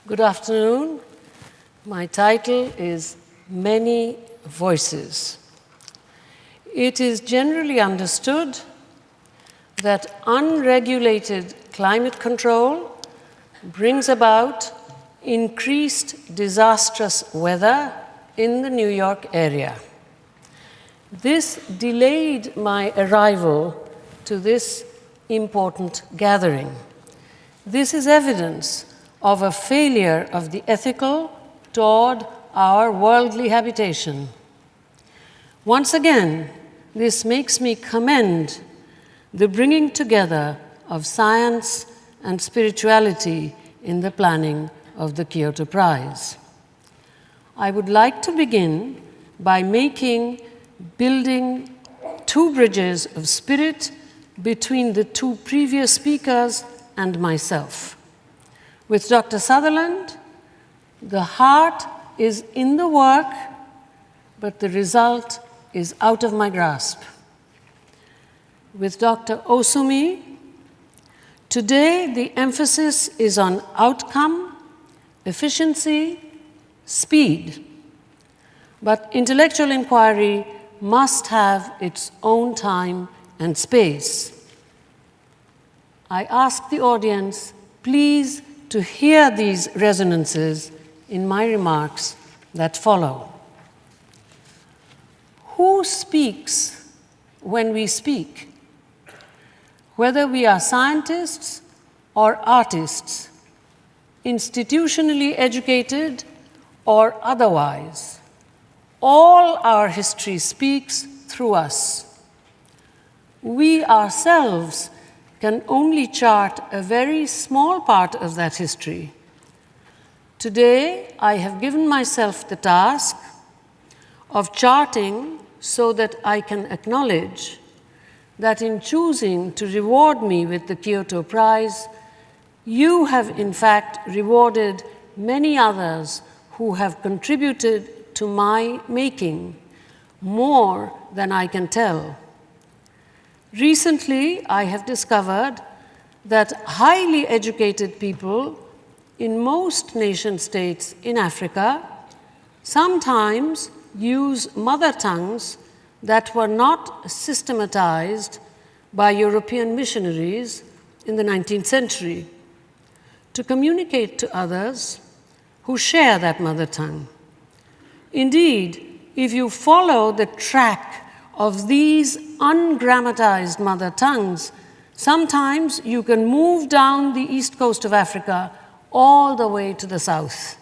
Good afternoon. My title is Many Voices. It is generally understood that unregulated climate control brings about increased disastrous weather in the New York area. This delayed my arrival to this important gathering. This is evidence of a failure of the ethical toward our worldly habitation. Once again, this makes me commend the bringing together of science and spirituality in the planning of the Kyoto Prize. I would like to begin by building two bridges of spirit between the two previous speakers and myself. With Dr. Sutherland, the heart is in the work, but the result is out of my grasp. With Dr. Osumi, today the emphasis is on outcome, efficiency, speed. But intellectual inquiry must have its own time and space. I ask the audience, please, to hear these resonances in my remarks that follow. Who speaks when we speak? Whether we are scientists or artists, institutionally educated or otherwise, all our history speaks through us. We ourselves can only chart a very small part of that history. Today, I have given myself the task of charting so that I can acknowledge that in choosing to reward me with the Kyoto Prize, you have in fact rewarded many others who have contributed to my making more than I can tell. Recently, I have discovered that highly educated people in most nation-states in Africa sometimes use mother tongues that were not systematized by European missionaries in the 19th century to communicate to others who share that mother tongue. Indeed, if you follow the track of these ungrammatized mother tongues, sometimes you can move down the east coast of Africa all the way to the south.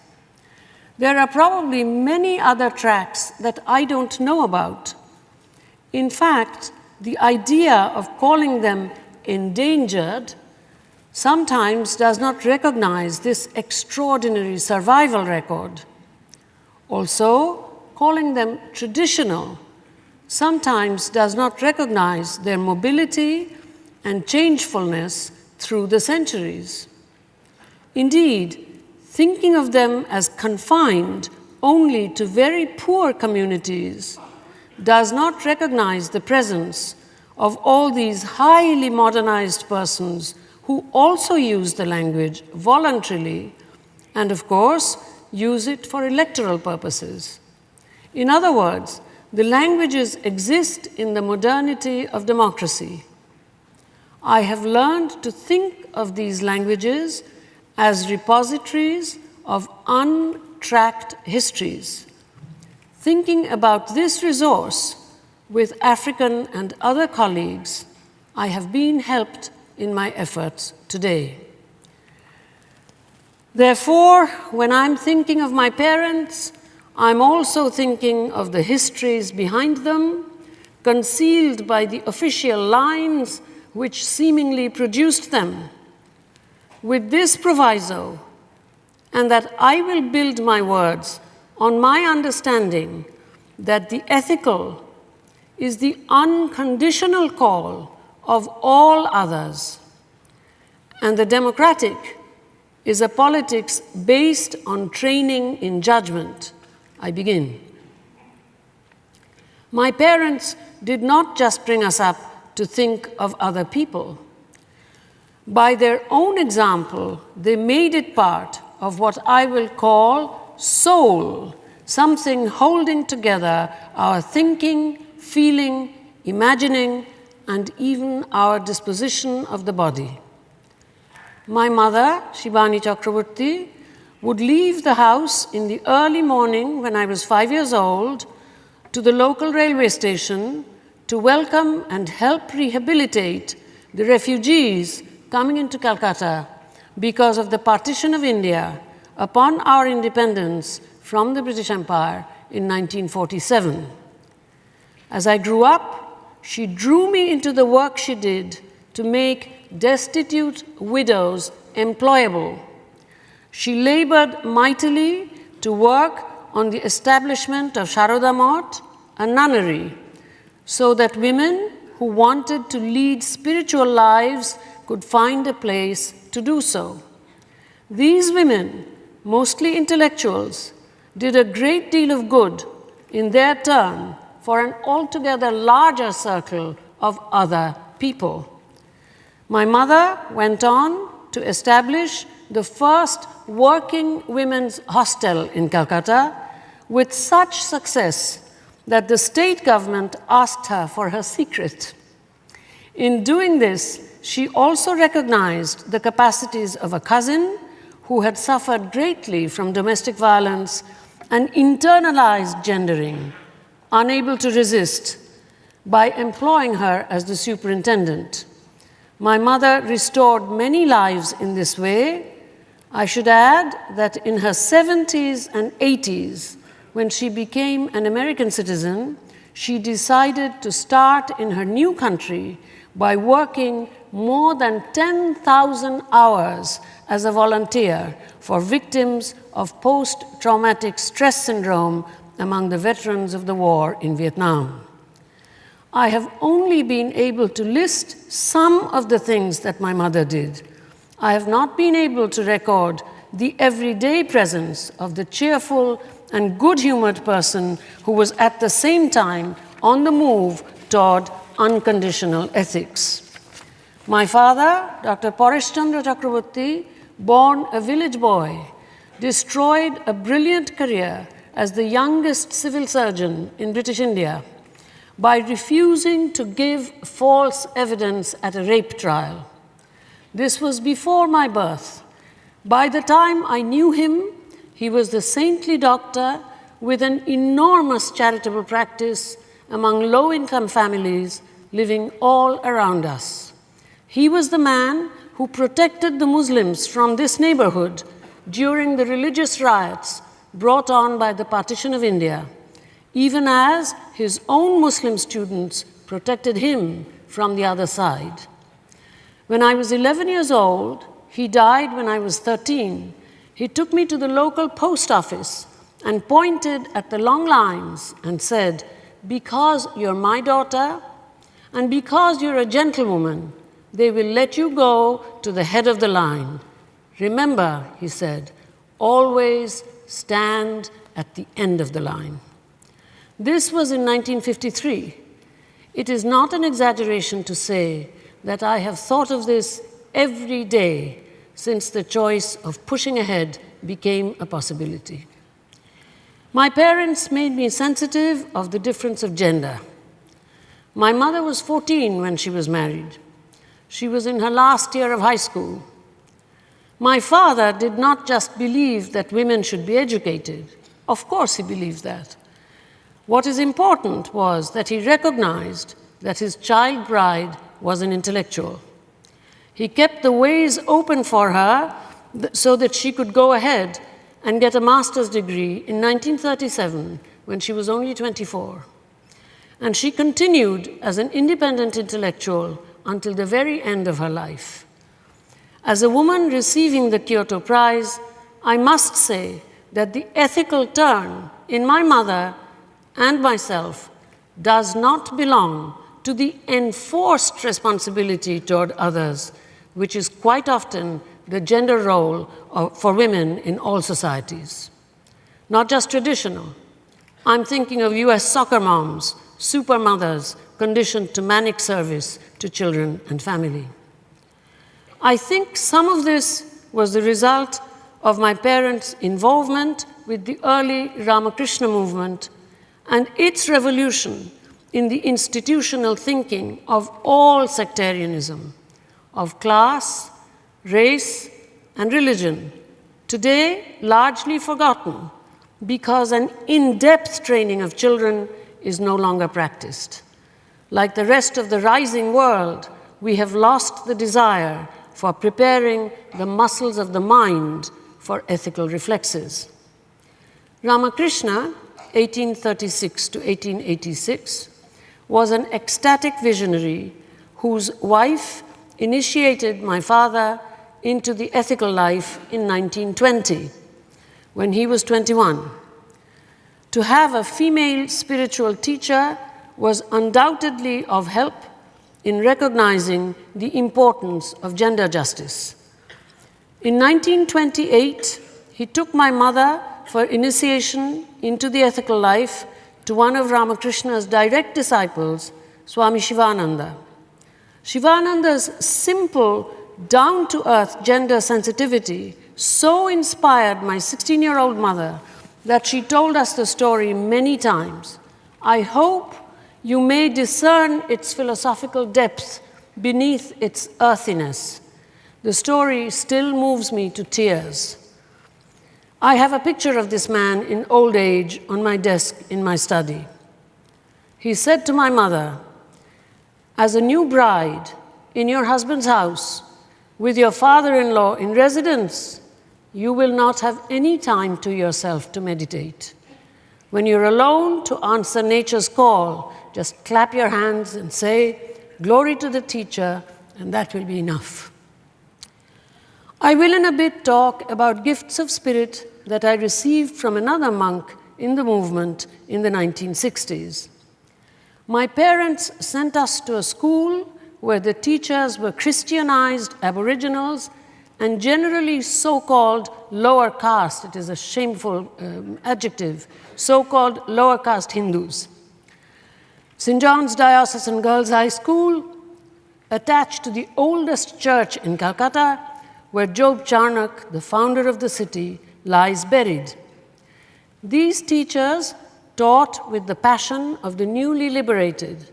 There are probably many other tracks that I don't know about. In fact, the idea of calling them endangered sometimes does not recognize this extraordinary survival record. Also, calling them traditional sometimes does not recognize their mobility and changefulness through the centuries. Indeed, thinking of them as confined only to very poor communities does not recognize the presence of all these highly modernized persons who also use the language voluntarily and, of course, use it for electoral purposes. In other words, the languages exist in the modernity of democracy. I have learned to think of these languages as repositories of untracked histories. Thinking about this resource with African and other colleagues, I have been helped in my efforts today. Therefore, when I'm thinking of my parents, I'm also thinking of the histories behind them, concealed by the official lines which seemingly produced them. With this proviso, and that I will build my words on my understanding that the ethical is the unconditional call of all others, and the democratic is a politics based on training in judgment, I begin. My parents did not just bring us up to think of other people. By their own example, they made it part of what I will call soul, something holding together our thinking, feeling, imagining, and even our disposition of the body. My mother, Shivani Chakravorty, would leave the house in the early morning when I was 5 years old to the local railway station to welcome and help rehabilitate the refugees coming into Calcutta because of the partition of India upon our independence from the British Empire in 1947. As I grew up, she drew me into the work she did to make destitute widows employable. She labored mightily to work on the establishment of Sharoda Math, a nunnery, so that women who wanted to lead spiritual lives could find a place to do so. These women, mostly intellectuals, did a great deal of good in their turn for an altogether larger circle of other people. My mother went on to establish the first working women's hostel in Calcutta with such success that the state government asked her for her secret. In doing this, she also recognized the capacities of a cousin who had suffered greatly from domestic violence and internalized gendering, unable to resist, by employing her as the superintendent. My mother restored many lives in this way. I should add that in her 70s and 80s, when she became an American citizen, she decided to start in her new country by working more than 10,000 hours as a volunteer for victims of post-traumatic stress syndrome among the veterans of the war in Vietnam. I have only been able to list some of the things that my mother did. I have not been able to record the everyday presence of the cheerful and good-humored person who was at the same time on the move toward unconditional ethics. My father, Dr. Paresh Chandra Chakravorty, born a village boy, destroyed a brilliant career as the youngest civil surgeon in British India by refusing to give false evidence at a rape trial. This was before my birth. By the time I knew him, he was the saintly doctor with an enormous charitable practice among low-income families living all around us. He was the man who protected the Muslims from this neighborhood during the religious riots brought on by the partition of India, even as his own Muslim students protected him from the other side. When I was 11 years old, he died when I was 13. He took me to the local post office and pointed at the long lines and said, "Because you're my daughter and because you're a gentlewoman, they will let you go to the head of the line. Remember," he said, "always stand at the end of the line." This was in 1953. It is not an exaggeration to say that I have thought of this every day since the choice of pushing ahead became a possibility. My parents made me sensitive of the difference of gender. My mother was 14 when she was married. She was in her last year of high school. My father did not just believe that women should be educated. Of course he believed that. What is important was that he recognized that his child bride was an intellectual. He kept the ways open for her so that she could go ahead and get a master's degree in 1937 when she was only 24. And she continued as an independent intellectual until the very end of her life. As a woman receiving the Kyoto Prize, I must say that the ethical turn in my mother and myself does not belong to the enforced responsibility toward others, which is quite often the gender role for women in all societies. Not just traditional. I'm thinking of US soccer moms, super mothers conditioned to manic service to children and family. I think some of this was the result of my parents' involvement with the early Ramakrishna movement and its revolution in the institutional thinking of all sectarianism, of class, race, and religion, today largely forgotten because an in-depth training of children is no longer practiced. Like the rest of the rising world, we have lost the desire for preparing the muscles of the mind for ethical reflexes. Ramakrishna, 1836 to 1886, was an ecstatic visionary whose wife initiated my father into the ethical life in 1920, when he was 21. To have a female spiritual teacher was undoubtedly of help in recognizing the importance of gender justice. In 1928, he took my mother for initiation into the ethical life to one of Ramakrishna's direct disciples, Swami Shivananda. Shivananda's simple, down-to-earth gender sensitivity so inspired my 16-year-old mother that she told us the story many times. I hope you may discern its philosophical depth beneath its earthiness. The story still moves me to tears. I have a picture of this man in old age on my desk in my study. He said to my mother, "As a new bride in your husband's house, with your father-in-law in residence, you will not have any time to yourself to meditate. When you're alone to answer nature's call, just clap your hands and say, 'Glory to the teacher,' and that will be enough." I will in a bit talk about gifts of spirit that I received from another monk in the movement in the 1960s. My parents sent us to a school where the teachers were Christianized Aboriginals and generally so-called lower caste, it is a shameful adjective, so-called lower caste Hindus. St. John's Diocesan Girls' High School, attached to the oldest church in Calcutta, where Job Charnock, the founder of the city, lies buried. These teachers taught with the passion of the newly liberated.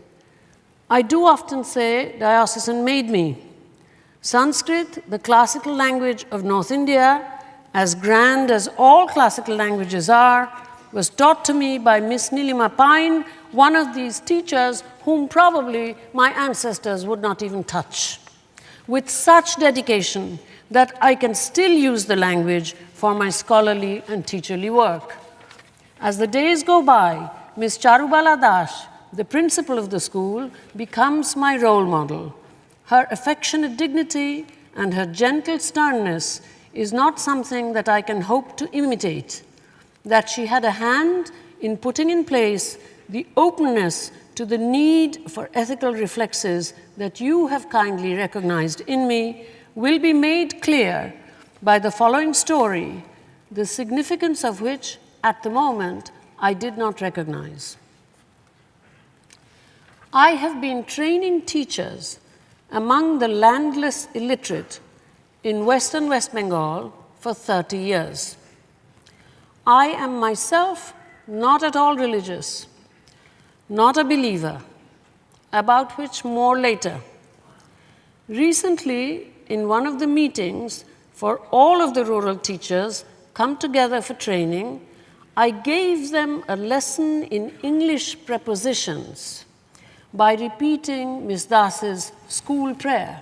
I do often say diocesan made me. Sanskrit, the classical language of North India, as grand as all classical languages are, was taught to me by Miss Nilima Pine, one of these teachers whom probably my ancestors would not even touch, with such dedication that I can still use the language for my scholarly and teacherly work. As the days go by, Miss Charubala Dash, the principal of the school, becomes my role model. Her affectionate dignity and her gentle sternness is not something that I can hope to imitate. That she had a hand in putting in place the openness to the need for ethical reflexes that you have kindly recognized in me will be made clear by the following story, the significance of which, at the moment, I did not recognize. I have been training teachers among the landless illiterate in Western West Bengal for 30 years. I am myself not at all religious, not a believer, about which more later. Recently, in one of the meetings for all of the rural teachers come together for training, I gave them a lesson in English prepositions by repeating Miss Das's school prayer.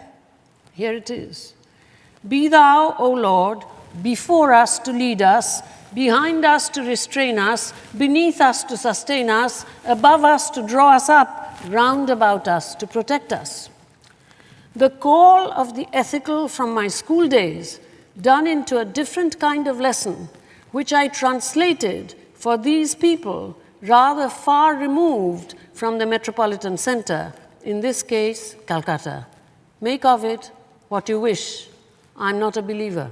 Here it is. "Be thou, O Lord, before us to lead us, behind us to restrain us, beneath us to sustain us, above us to draw us up, round about us to protect us." The call of the ethical from my school days, done into a different kind of lesson, which I translated for these people rather far removed from the metropolitan center, in this case, Calcutta. Make of it what you wish. I'm not a believer.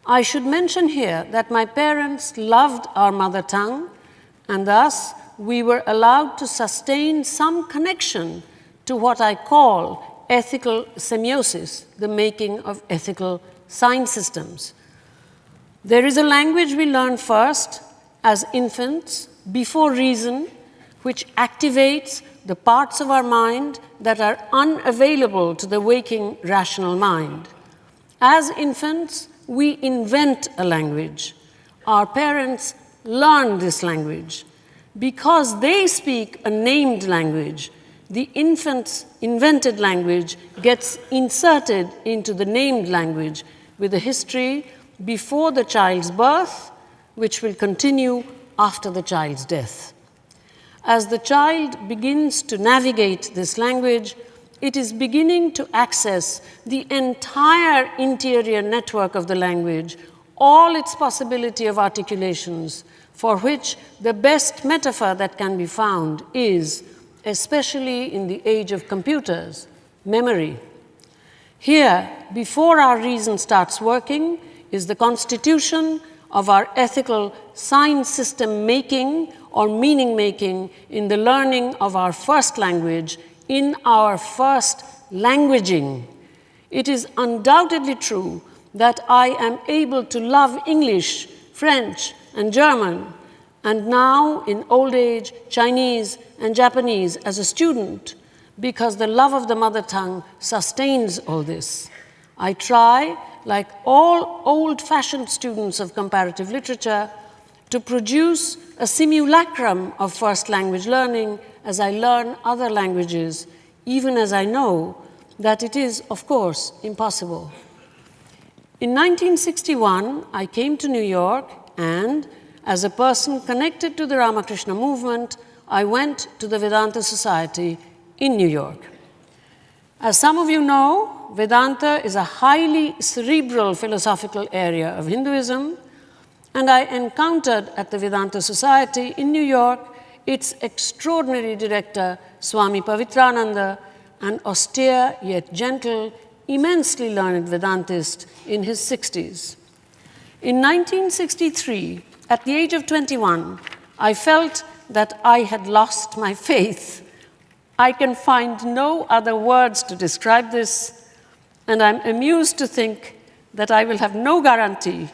I should mention here that my parents loved our mother tongue, and thus we were allowed to sustain some connection to what I call ethical semiosis, the making of ethical sign systems. There is a language we learn first as infants, before reason, which activates the parts of our mind that are unavailable to the waking rational mind. As infants, we invent a language. Our parents learn this language. Because they speak a named language, the infant's invented language gets inserted into the named language with a history before the child's birth, which will continue after the child's death. As the child begins to navigate this language, it is beginning to access the entire interior network of the language, all its possibility of articulations, for which the best metaphor that can be found is, especially in the age of computers, memory. Here, before our reason starts working, is the constitution of our ethical sign system making or meaning making in the learning of our first language, in our first languaging. It is undoubtedly true that I am able to love English, French, and German, and now in old age, Chinese and Japanese as a student, because the love of the mother tongue sustains all this. I try, like all old-fashioned students of comparative literature, to produce a simulacrum of first language learning as I learn other languages, even as I know that it is, of course, impossible. In 1961, I came to New York and, as a person connected to the Ramakrishna movement, I went to the Vedanta Society in New York. As some of you know, Vedanta is a highly cerebral philosophical area of Hinduism, and I encountered at the Vedanta Society in New York its extraordinary director, Swami Pavitrananda, an austere yet gentle, immensely learned Vedantist in his 60s. In 1963, at the age of 21, I felt that I had lost my faith. I can find no other words to describe this, and I'm amused to think that I will have no guarantee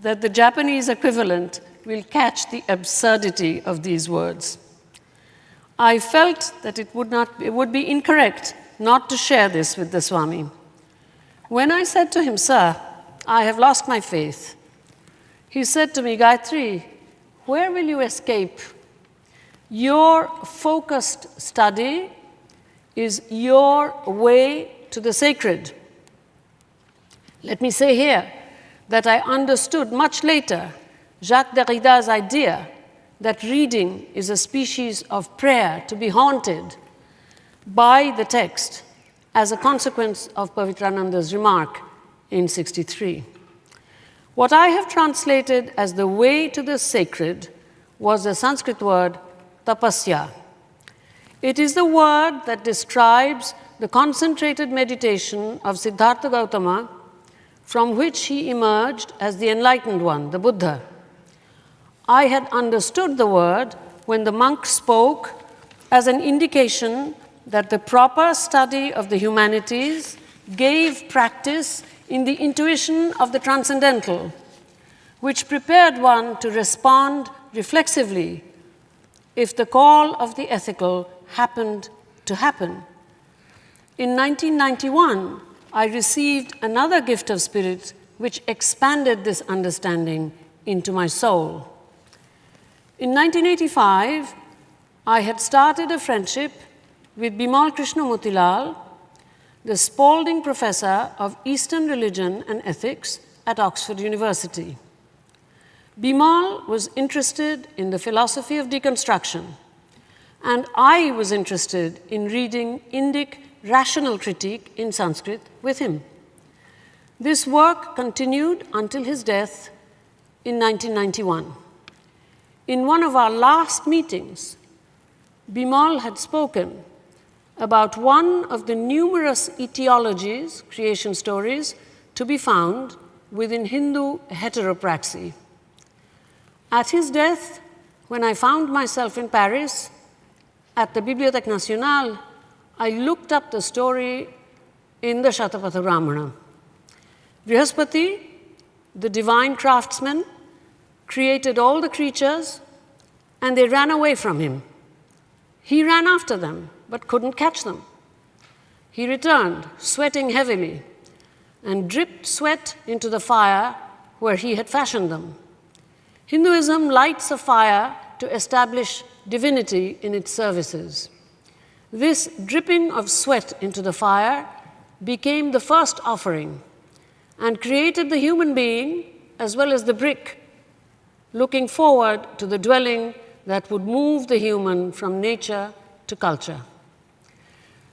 that the Japanese equivalent will catch the absurdity of these words. I felt that it would be incorrect not to share this with the Swami. When I said to him, "Sir, I have lost my faith," he said to me, "Gayatri, where will you escape? Your focused study is your way to the sacred." Let me say here that I understood much later Jacques Derrida's idea that reading is a species of prayer to be haunted by the text as a consequence of Pavitrananda's remark in 63. What I have translated as the way to the sacred was the Sanskrit word tapasya. It is the word that describes the concentrated meditation of Siddhartha Gautama, from which he emerged as the enlightened one, the Buddha. I had understood the word when the monk spoke as an indication that the proper study of the humanities gave practice in the intuition of the transcendental, which prepared one to respond reflexively if the call of the ethical happened to happen. In 1991, I received another gift of spirit which expanded this understanding into my soul. In 1985, I had started a friendship with Bimal Krishna Motilal, the Spalding Professor of Eastern Religion and Ethics at Oxford University. Bimal was interested in the philosophy of deconstruction, and I was interested in reading Indic rational critique in Sanskrit with him. This work continued until his death in 1991. In one of our last meetings, Bimal had spoken about one of the numerous etiologies, creation stories, to be found within Hindu heteropraxy. At his death, when I found myself in Paris at the Bibliothèque Nationale, I looked up the story in the Shatapatha Brahmana. Brihaspati, the divine craftsman, created all the creatures, and they ran away from him. He ran after them, but couldn't catch them. He returned, sweating heavily, and dripped sweat into the fire where he had fashioned them. Hinduism lights a fire to establish divinity in its services. This dripping of sweat into the fire became the first offering and created the human being as well as the brick, looking forward to the dwelling that would move the human from nature to culture.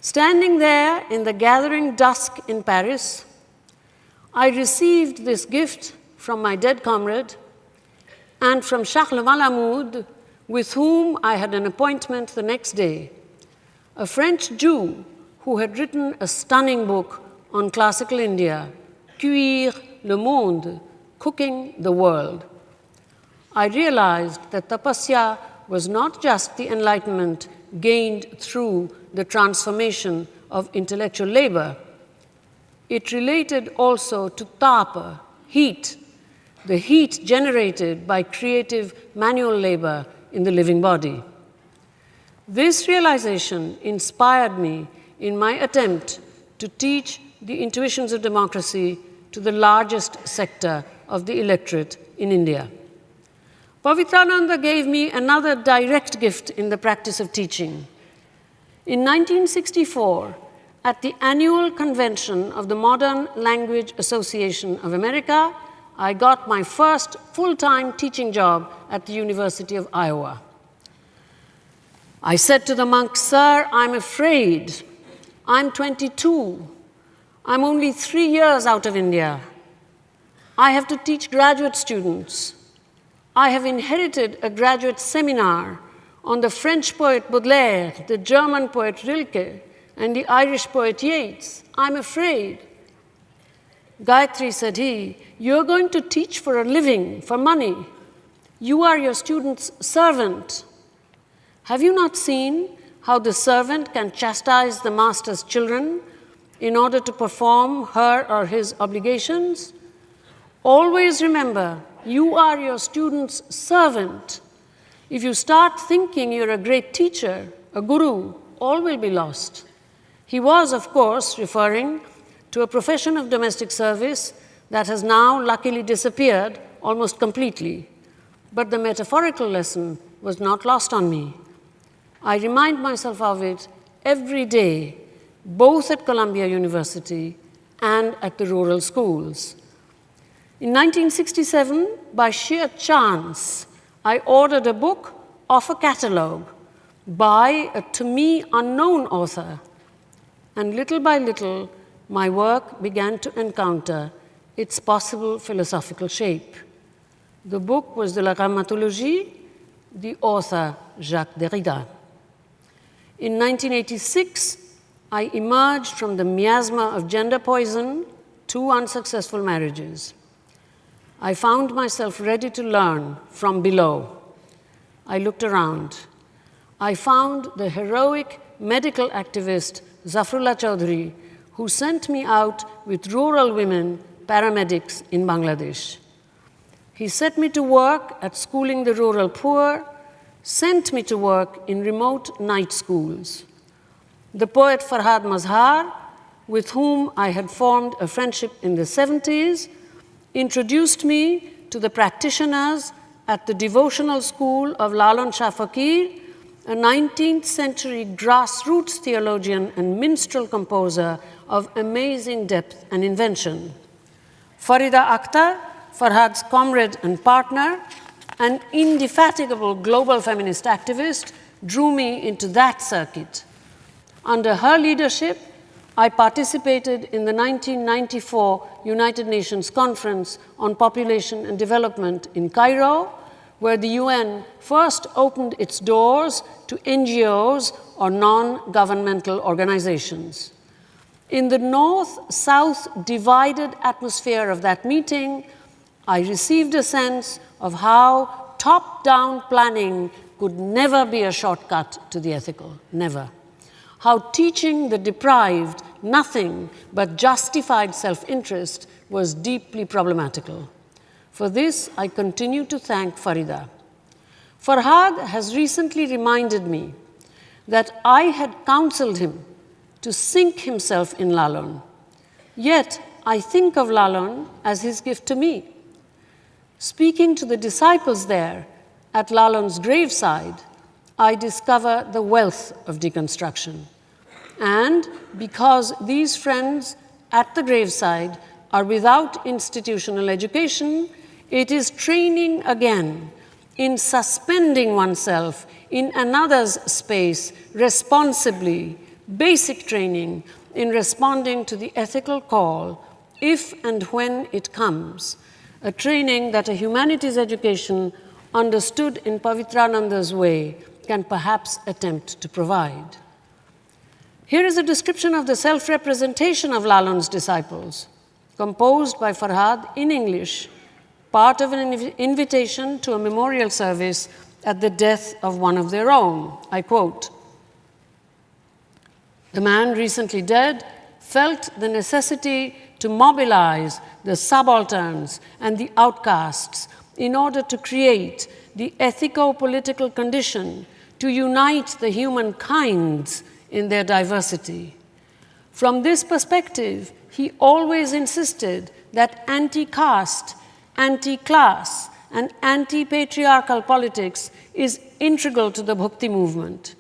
Standing there in the gathering dusk in Paris, I received this gift from my dead comrade and from Charles Malamud, with whom I had an appointment the next day, a French Jew who had written a stunning book on classical India, Cuire le monde, cooking the world. I realized that tapasya was not just the enlightenment gained through the transformation of intellectual labor. It related also to tapa, heat, the heat generated by creative manual labor in the living body. This realization inspired me in my attempt to teach the intuitions of democracy to the largest sector of the electorate in India. Pavitrananda gave me another direct gift in the practice of teaching. In 1964, at the annual convention of the Modern Language Association of America, I got my first full-time teaching job at the University of Iowa. I said to the monk, "Sir, I'm afraid. I'm 22. I'm only 3 years out of India. I have to teach graduate students. I have inherited a graduate seminar on the French poet Baudelaire, the German poet Rilke, and the Irish poet Yeats. I'm afraid." "Gayatri," said he, "you're going to teach for a living, for money. You are your student's servant. Have you not seen how the servant can chastise the master's children in order to perform her or his obligations? Always remember, you are your student's servant. If you start thinking you're a great teacher, a guru, all will be lost." He was, of course, referring to a profession of domestic service that has now luckily disappeared almost completely. But the metaphorical lesson was not lost on me. I remind myself of it every day, both at Columbia University and at the rural schools. In 1967, by sheer chance, I ordered a book off a catalogue by a to me unknown author, and little by little, my work began to encounter its possible philosophical shape. The book was De la Grammatologie, the author Jacques Derrida. In 1986, I emerged from the miasma of gender poison, 2 unsuccessful marriages. I found myself ready to learn from below. I looked around. I found the heroic medical activist Zafrullah Chaudhry, who sent me out with rural women, paramedics in Bangladesh. He set me to work at schooling the rural poor, sent me to work in remote night schools. The poet Farhad Mazhar, with whom I had formed a friendship in the 70s, introduced me to the practitioners at the devotional school of Lalon Shah Fakir, a 19th century grassroots theologian and minstrel composer of amazing depth and invention. Farida Akhtar, Farhad's comrade and partner, an indefatigable global feminist activist, drew me into that circuit. Under her leadership, I participated in the 1994 United Nations Conference on Population and Development in Cairo, where the UN first opened its doors to NGOs or non-governmental organizations. In the North-South divided atmosphere of that meeting, I received a sense of how top-down planning could never be a shortcut to the ethical, never. How teaching the deprived nothing but justified self-interest was deeply problematical. For this, I continue to thank Farida. Farhad has recently reminded me that I had counseled him to sink himself in Lalon. Yet, I think of Lalon as his gift to me. Speaking to the disciples there at Lalon's graveside, I discover the wealth of deconstruction. And because these friends at the graveside are without institutional education, it is training again in suspending oneself in another's space responsibly, basic training in responding to the ethical call if and when it comes, a training that a humanities education understood in Pavitrananda's way can perhaps attempt to provide. Here is a description of the self-representation of Lalon's disciples, composed by Farhad in English, part of an invitation to a memorial service at the death of one of their own. I quote, "The man recently dead felt the necessity to mobilize the subalterns and the outcasts in order to create the ethico-political condition to unite the human kinds in their diversity. From this perspective, he always insisted that anti-caste, anti-class, and anti-patriarchal politics is integral to the Bhakti movement.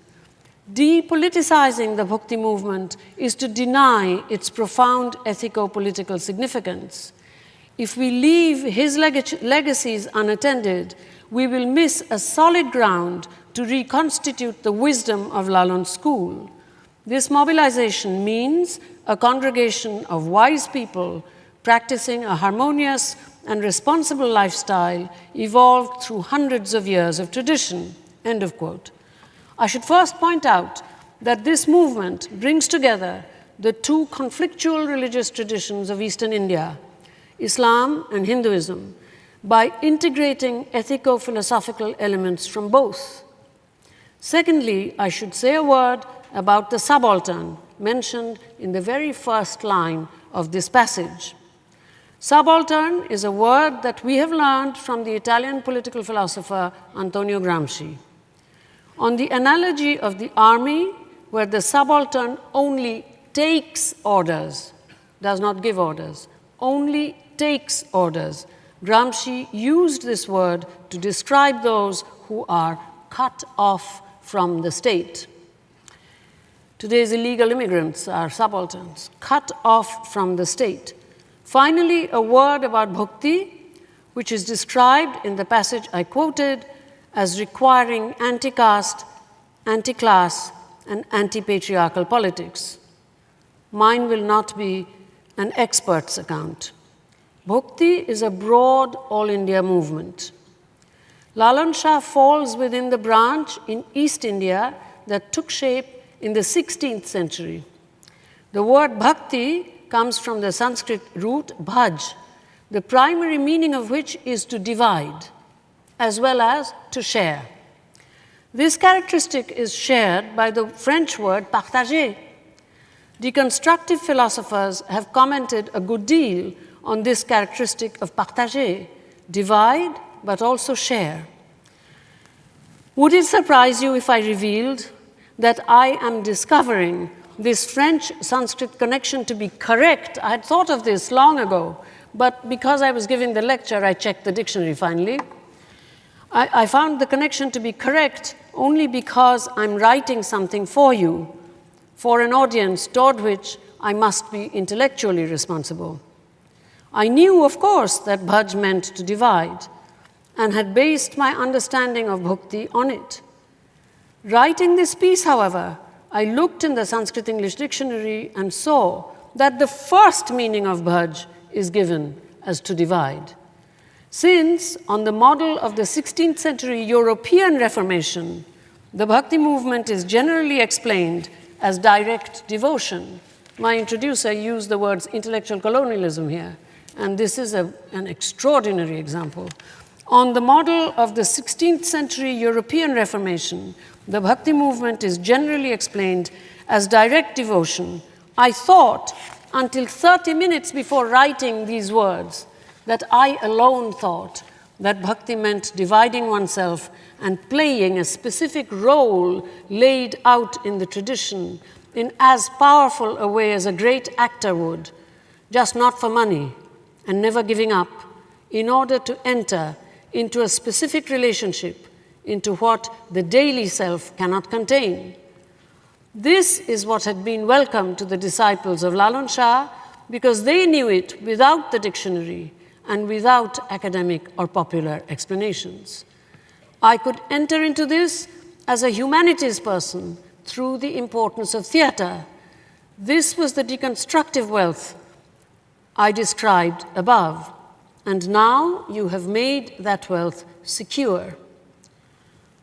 Depoliticizing the Bhakti movement is to deny its profound ethico-political significance. If we leave his legacies unattended, we will miss a solid ground to reconstitute the wisdom of Lalon's school. This mobilization means a congregation of wise people practicing a harmonious and responsible lifestyle evolved through hundreds of years of tradition." End of quote. I should first point out that this movement brings together the two conflictual religious traditions of Eastern India, Islam and Hinduism, by integrating ethico-philosophical elements from both. Secondly, I should say a word about the subaltern mentioned in the very first line of this passage. Subaltern is a word that we have learned from the Italian political philosopher Antonio Gramsci. On the analogy of the army, where the subaltern only takes orders, does not give orders, only takes orders, Gramsci used this word to describe those who are cut off from the state. Today's illegal immigrants are subalterns, cut off from the state. Finally, a word about bhakti, which is described in the passage I quoted as requiring anti-caste, anti-class, and anti-patriarchal politics. Mine will not be an expert's account. Bhakti is a broad all-India movement. Lalan Shah falls within the branch in East India that took shape in the 16th century. The word bhakti comes from the Sanskrit root bhaj, the primary meaning of which is to divide, as well as to share. This characteristic is shared by the French word partager. Deconstructive philosophers have commented a good deal on this characteristic of partager, divide but also share. Would it surprise you if I revealed that I am discovering this French-Sanskrit connection to be correct? I had thought of this long ago, but because I was giving the lecture, I checked the dictionary finally. I found the connection to be correct only because I'm writing something for you, for an audience toward which I must be intellectually responsible. I knew, of course, that bhaj meant to divide, and had based my understanding of bhakti on it. Writing this piece, however, I looked in the Sanskrit English dictionary and saw that the first meaning of bhaj is given as to divide. Since, on the model of the 16th century European Reformation, the bhakti movement is generally explained as direct devotion. My introducer used the words intellectual colonialism here, and this is an extraordinary example. On the model of the 16th century European Reformation, the bhakti movement is generally explained as direct devotion. I thought, until 30 minutes before writing these words, that I alone thought that bhakti meant dividing oneself and playing a specific role laid out in the tradition in as powerful a way as a great actor would, just not for money and never giving up, in order to enter into a specific relationship into what the daily self cannot contain. This is what had been welcome to the disciples of Lalon Shah because they knew it without the dictionary and without academic or popular explanations. I could enter into this as a humanities person through the importance of theatre. This was the deconstructive wealth I described above, and now you have made that wealth secure.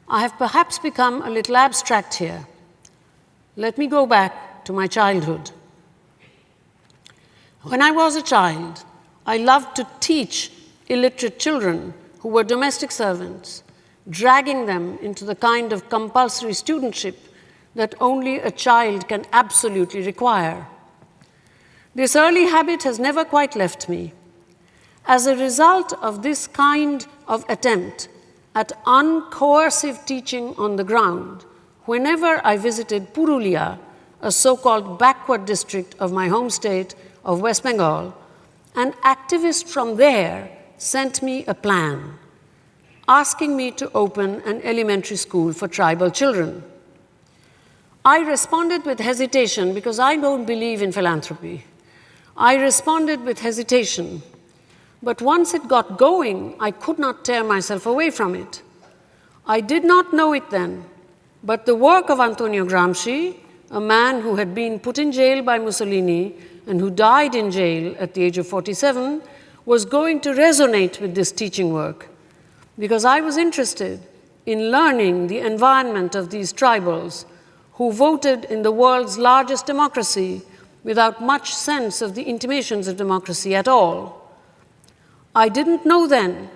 I have perhaps become a little abstract here. Let me go back to my childhood. When I was a child, I loved to teach illiterate children who were domestic servants, dragging them into the kind of compulsory studentship that only a child can absolutely require. This early habit has never quite left me. As a result of this kind of attempt at uncoercive teaching on the ground, whenever I visited Purulia, a so-called backward district of my home state of West Bengal, an activist from there sent me a plan, asking me to open an elementary school for tribal children. I responded with hesitation because I don't believe in philanthropy. I responded with hesitation, but once it got going, I could not tear myself away from it. I did not know it then, but the work of Antonio Gramsci, a man who had been put in jail by Mussolini and who died in jail at the age of 47, was going to resonate with this teaching work, because I was interested in learning the environment of these tribals who voted in the world's largest democracy without much sense of the intimations of democracy at all. I didn't know then,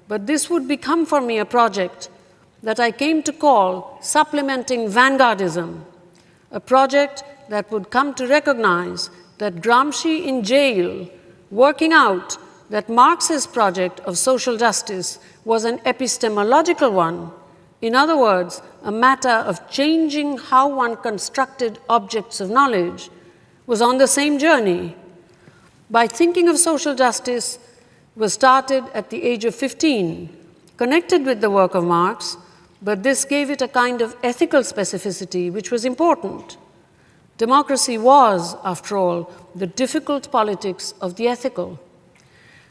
but this would become for me a project that I came to call Supplementing Vanguardism, a project that would come to recognize that Gramsci in jail, working out that Marx's project of social justice was an epistemological one, in other words, a matter of changing how one constructed objects of knowledge, was on the same journey. By thinking of social justice was started at the age of 15, connected with the work of Marx, but this gave it a kind of ethical specificity which was important. Democracy was, after all, the difficult politics of the ethical.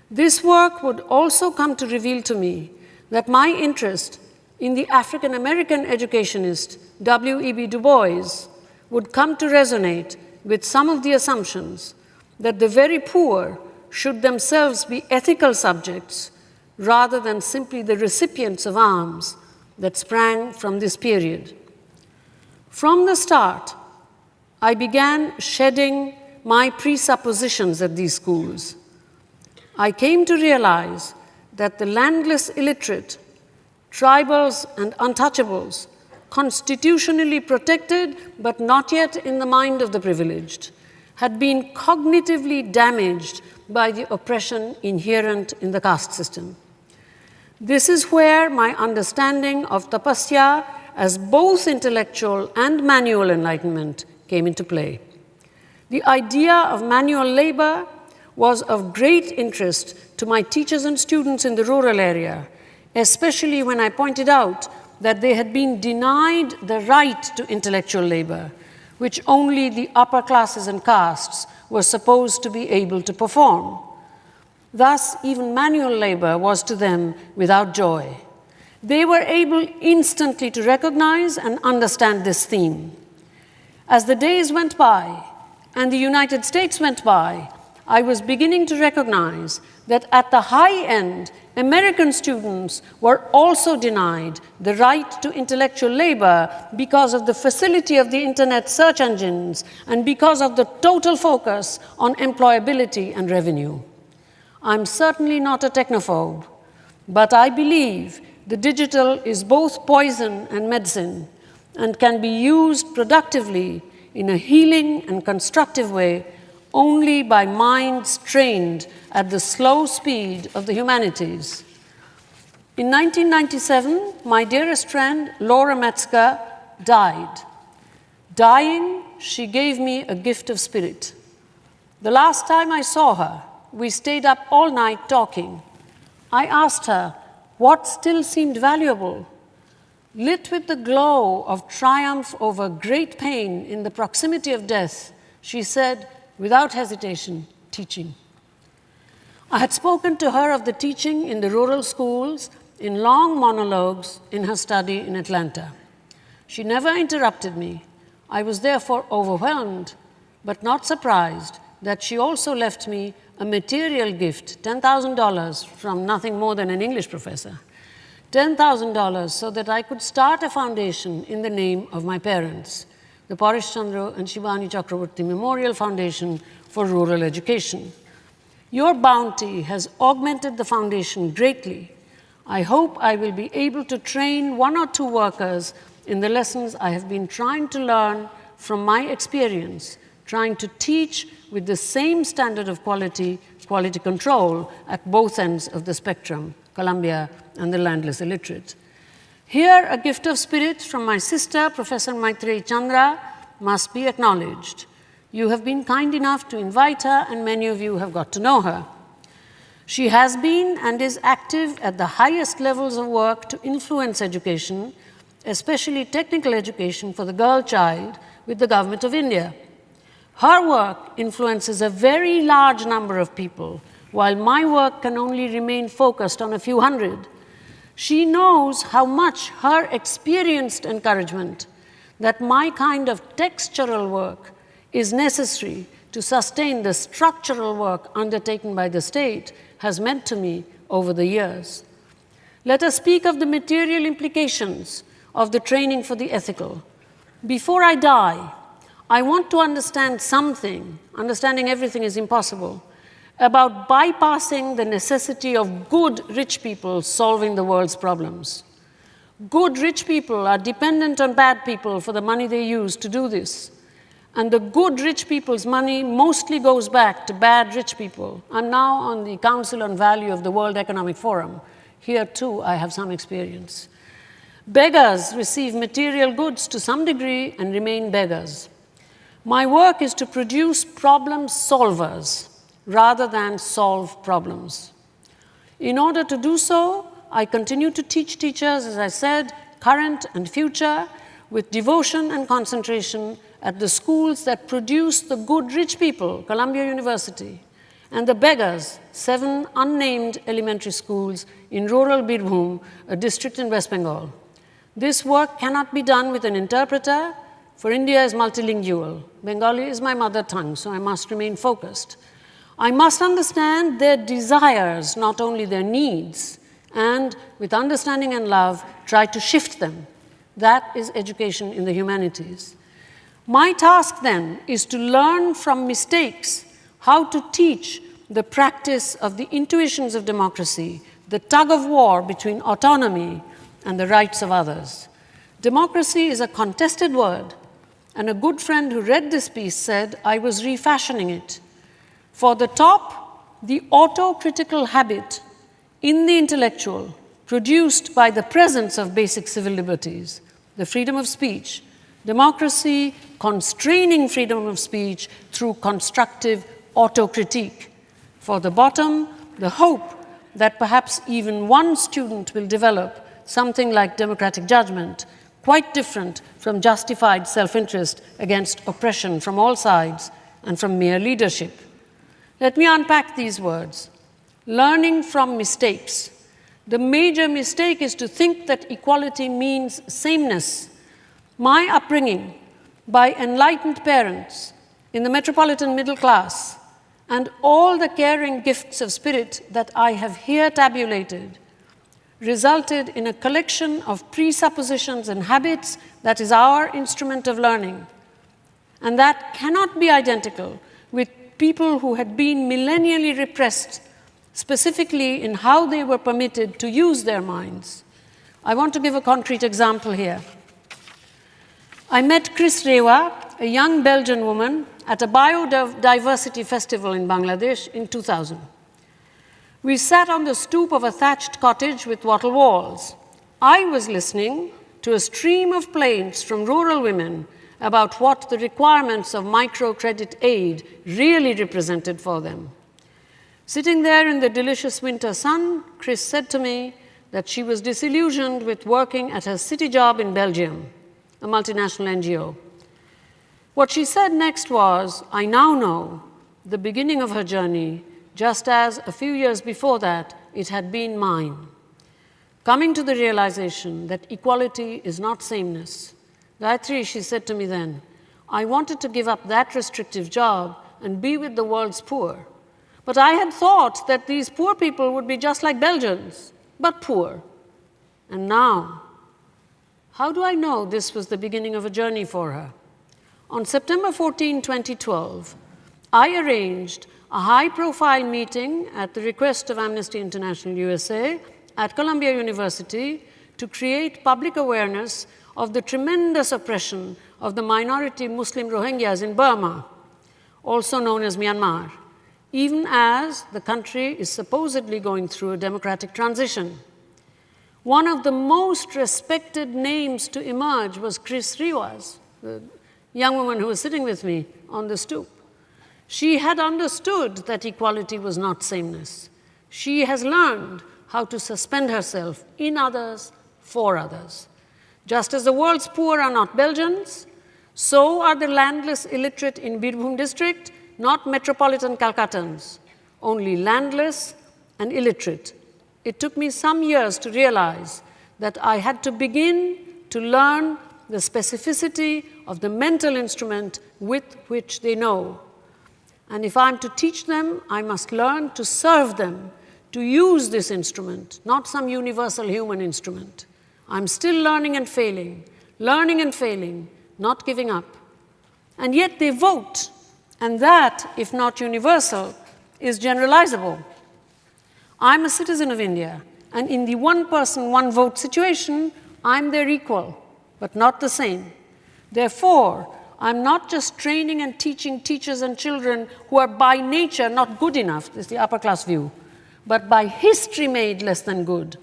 This work would also come to reveal to me that my interest in the African American educationist W.E.B. Du Bois would come to resonate with some of the assumptions that the very poor should themselves be ethical subjects rather than simply the recipients of alms that sprang from this period. From the start, I began shedding my presuppositions at these schools. I came to realize that the landless illiterate, tribals and untouchables, constitutionally protected but not yet in the mind of the privileged, had been cognitively damaged by the oppression inherent in the caste system. This is where my understanding of tapasya as both intellectual and manual enlightenment came into play. The idea of manual labor was of great interest to my teachers and students in the rural area, especially when I pointed out that they had been denied the right to intellectual labor, which only the upper classes and castes were supposed to be able to perform. Thus, even manual labor was to them without joy. They were able instantly to recognize and understand this theme. As the days went by and the United States went by, I was beginning to recognize that at the high end, American students were also denied the right to intellectual labor because of the facility of the internet search engines and because of the total focus on employability and revenue. I'm certainly not a technophobe, but I believe the digital is both poison and medicine and can be used productively in a healing and constructive way only by minds trained at the slow speed of the humanities. In 1997, my dearest friend, Laura Metzger, died. Dying, she gave me a gift of spirit. The last time I saw her, we stayed up all night talking. I asked her what still seemed valuable. Lit with the glow of triumph over great pain in the proximity of death, she said, without hesitation, teaching. I had spoken to her of the teaching in the rural schools in long monologues in her study in Atlanta. She never interrupted me. I was therefore overwhelmed, but not surprised, that she also left me a material gift, $10,000 from nothing more than an English professor. $10,000 so that I could start a foundation in the name of my parents, the Parish Chandra and Shivani Chakravorty Memorial Foundation for Rural Education. Your bounty has augmented the foundation greatly. I hope I will be able to train 1 or 2 workers in the lessons I have been trying to learn from my experience, trying to teach with the same standard of quality control at both ends of the spectrum, Columbia and the landless illiterate. Here, a gift of spirit from my sister, Professor Maitreyi Chandra, must be acknowledged. You have been kind enough to invite her, and many of you have got to know her. She has been and is active at the highest levels of work to influence education, especially technical education for the girl child, with the Government of India. Her work influences a very large number of people, while my work can only remain focused on a few hundred. She knows how much her experienced encouragement that my kind of textural work is necessary to sustain the structural work undertaken by the state has meant to me over the years. Let us speak of the material implications of the training for the ethical. Before I die, I want to understand something, understanding everything is impossible, about bypassing the necessity of good rich people solving the world's problems. Good rich people are dependent on bad people for the money they use to do this. And the good rich people's money mostly goes back to bad rich people. I'm now on the Council on Value of the World Economic Forum. Here, too, I have some experience. Beggars receive material goods to some degree and remain beggars. My work is to produce problem solvers rather than solve problems. In order to do so, I continue to teach teachers, as I said, current and future, with devotion and concentration at the schools that produce the good rich people, Columbia University, and the beggars, 7 unnamed elementary schools in rural Birbhum, a district in West Bengal. This work cannot be done with an interpreter, for India is multilingual. Bengali is my mother tongue, so I must remain focused. I must understand their desires, not only their needs, and with understanding and love, try to shift them. That is education in the humanities. My task then is to learn from mistakes how to teach the practice of the intuitions of democracy, the tug of war between autonomy and the rights of others. Democracy is a contested word, and a good friend who read this piece said, I was refashioning it. For the top, the autocritical habit in the intellectual produced by the presence of basic civil liberties, the freedom of speech, democracy constraining freedom of speech through constructive autocritique. For the bottom, the hope that perhaps even one student will develop something like democratic judgment, quite different from justified self-interest against oppression from all sides and from mere leadership. Let me unpack these words. Learning from mistakes. The major mistake is to think that equality means sameness. My upbringing by enlightened parents in the metropolitan middle class and all the caring gifts of spirit that I have here tabulated resulted in a collection of presuppositions and habits that is our instrument of learning. And that cannot be identical with people who had been millennially repressed, specifically in how they were permitted to use their minds. I want to give a concrete example here. I met Chris Rewa, a young Belgian woman at a biodiversity festival in Bangladesh in 2000. We sat on the stoop of a thatched cottage with wattle walls. I was listening to a stream of plaints from rural women about what the requirements of microcredit aid really represented for them. Sitting there in the delicious winter sun, Chris said to me that she was disillusioned with working at her city job in Belgium, a multinational NGO. What she said next was, I now know the beginning of her journey, just as a few years before that, it had been mine. Coming to the realization that equality is not sameness. Gayatri, she said to me then, I wanted to give up that restrictive job and be with the world's poor. But I had thought that these poor people would be just like Belgians, but poor. And now, how do I know this was the beginning of a journey for her? On September 14, 2012, I arranged a high-profile meeting at the request of Amnesty International USA at Columbia University to create public awareness of the tremendous oppression of the minority Muslim Rohingyas in Burma, also known as Myanmar, even as the country is supposedly going through a democratic transition. One of the most respected names to emerge was Chris Riwas, the young woman who was sitting with me on the stoop. She had understood that equality was not sameness. She has learned how to suspend herself in others, for others. Just as the world's poor are not Belgians, so are the landless illiterate in Birbhum district not metropolitan Calcuttans, only landless and illiterate. It took me some years to realize that I had to begin to learn the specificity of the mental instrument with which they know. And if I'm to teach them, I must learn to serve them, to use this instrument, not some universal human instrument. I'm still learning and failing, not giving up. And yet they vote, and that, if not universal, is generalizable. I'm a citizen of India, and in the one-person, one-vote situation, I'm their equal, but not the same. Therefore, I'm not just training and teaching teachers and children who are by nature not good enough, this is the upper-class view, but by history made less than good.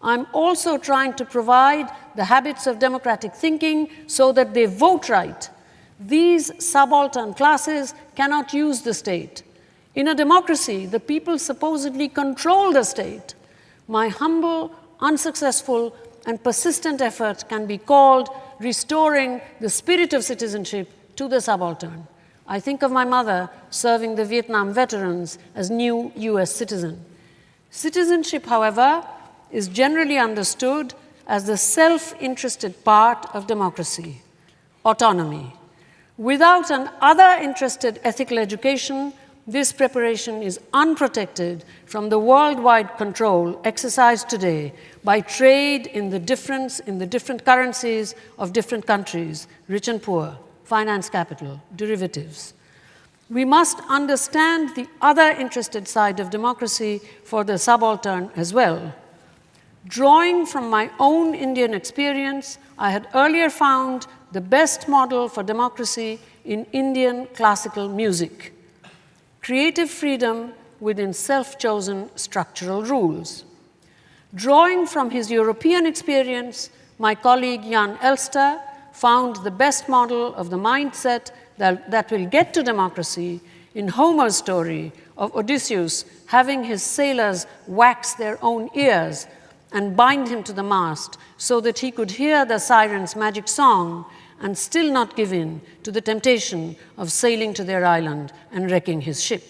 I'm also trying to provide the habits of democratic thinking so that they vote right. These subaltern classes cannot use the state. In a democracy, the people supposedly control the state. My humble, unsuccessful, and persistent effort can be called restoring the spirit of citizenship to the subaltern. I think of my mother serving the Vietnam veterans as new US citizen. Citizenship, however, is generally understood as the self-interested part of democracy, autonomy. Without an other-interested ethical education, this preparation is unprotected from the worldwide control exercised today by trade in the different currencies of different countries, rich and poor, finance capital, derivatives. We must understand the other interested side of democracy for the subaltern as well. Drawing from my own Indian experience, I had earlier found the best model for democracy in Indian classical music. Creative freedom within self-chosen structural rules. Drawing from his European experience, my colleague Jan Elster found the best model of the mindset that will get to democracy in Homer's story of Odysseus having his sailors wax their own ears and bind him to the mast so that he could hear the siren's magic song and still not give in to the temptation of sailing to their island and wrecking his ship.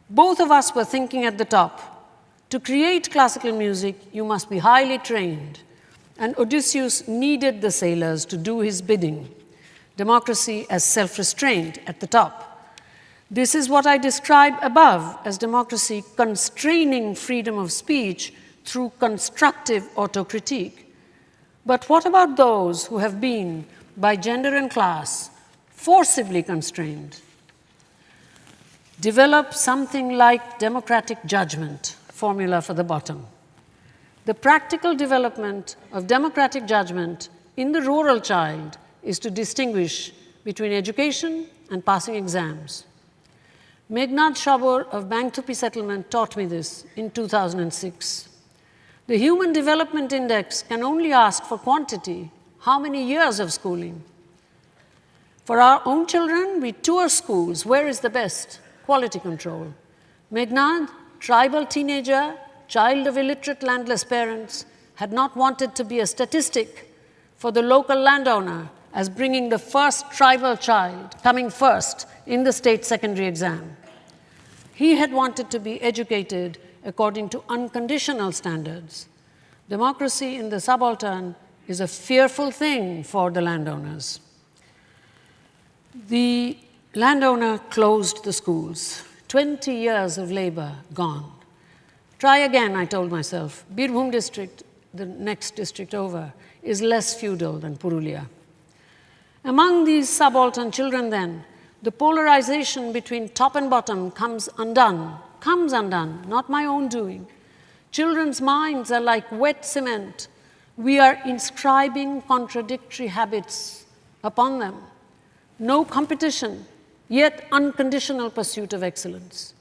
Both of us were thinking at the top, to create classical music, you must be highly trained, and Odysseus needed the sailors to do his bidding. Democracy as self-restraint at the top. This is what I describe above as democracy constraining freedom of speech through constructive autocritique. But what about those who have been, by gender and class, forcibly constrained? Develop something like democratic judgment, formula for the bottom. The practical development of democratic judgment in the rural child is to distinguish between education and passing exams. Meghnad Shabur of Bangthupi settlement taught me this in 2006. The Human Development Index can only ask for quantity, how many years of schooling. For our own children, we tour schools. Where is the best? Quality control. Meghnad, tribal teenager, child of illiterate landless parents, had not wanted to be a statistic for the local landowner as bringing the first tribal child, coming first in the state secondary exam. He had wanted to be educated according to unconditional standards. Democracy in the subaltern is a fearful thing for the landowners. The landowner closed the schools. 20 years of labor gone. Try again, I told myself. Birbhum district, the next district over, is less feudal than Purulia. Among these subaltern children then, the polarization between top and bottom comes undone, not my own doing. Children's minds are like wet cement. We are inscribing contradictory habits upon them. No competition, yet unconditional pursuit of excellence.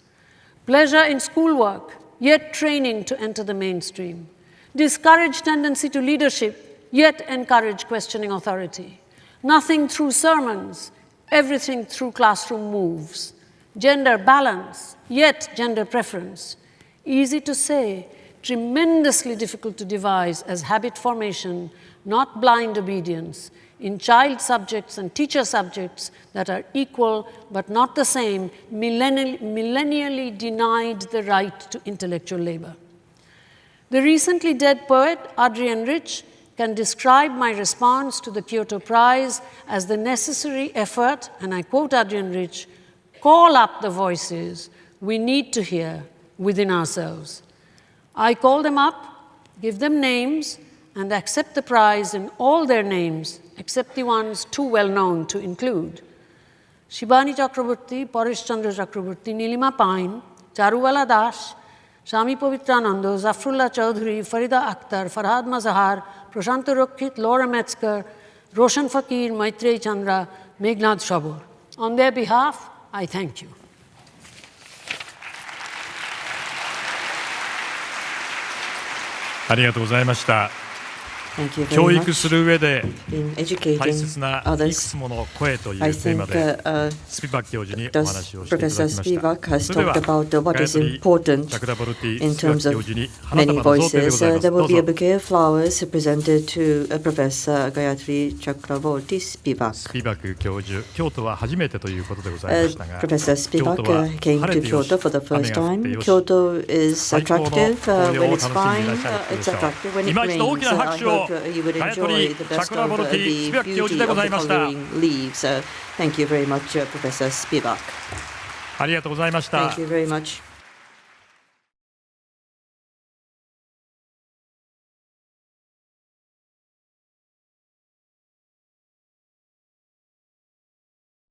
Pleasure in schoolwork, yet training to enter the mainstream. Discouraged tendency to leadership, yet encourage questioning authority. Nothing through sermons, everything through classroom moves. Gender balance, yet gender preference. Easy to say, tremendously difficult to devise as habit formation, not blind obedience, in child subjects and teacher subjects that are equal but not the same, millennially denied the right to intellectual labor. The recently dead poet, Adrienne Rich, can describe my response to the Kyoto Prize as the necessary effort, and I quote Adrienne Rich, call up the voices we need to hear within ourselves. I call them up, give them names, and accept the prize in all their names, except the ones too well known to include. Shibani Chakravorty, Paresh Chandra Chakravorty, Nilima Pain, Charuwala Das, Swami Pavitrananda, Zafrullah Chaudhary, Farida Akhtar, Farhad Mazahar, Prashanto Rokhit, Laura Metzger, Roshan Fakir, Maitrey Chandra, Meghnad Shabur. On their behalf, I thank you. ありがとうございました。教育する上で大切ないくつもの声というテーマでスピバック教授にお話をしていただきました。それではガヤトリ・チャクラボルティ・スピバック教授に花束の贈呈でございます。どうぞ。There will be a bouquet of flowers presented to Professor Gayatri Chakravorty Spivak. スピバック教授、京都は初めてということでございましたが、 Professor Spivak came to Kyoto for the first time. Kyoto is attractive when it's fine. It's attractive when it rains. I hope you would enjoy the best of the beauty of the coloring leaves. Thank you very much, Professor Spivak. ありがとうございました。Thank you very much.